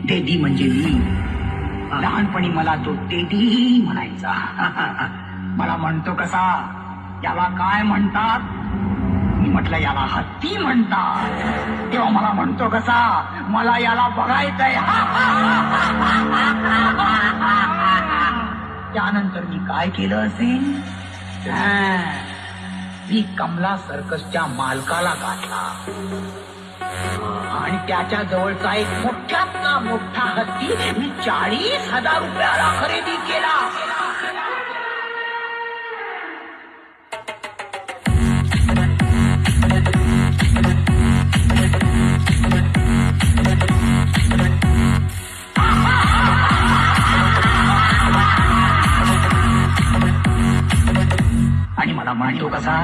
Teddy म्हणजे मी. लहानपणी मला तो टेडी म्हणायचा. मला म्हणतो कसा, याला काय म्हणतात? मी म्हटलं याला हत्ती म्हणतात. तेव्हा मला म्हणतो कसा, मला याला बघायचंय. त्यानंतर मी काय केलं असेल? मी कमला सर्कसच्या मालकाला गाठला आणि त्याच्या जवळचा एक मोठ्यातला मोठा हत्ती मी 40,000 रुपयाला खरेदी केला. आणि मला म्हणतो कसा,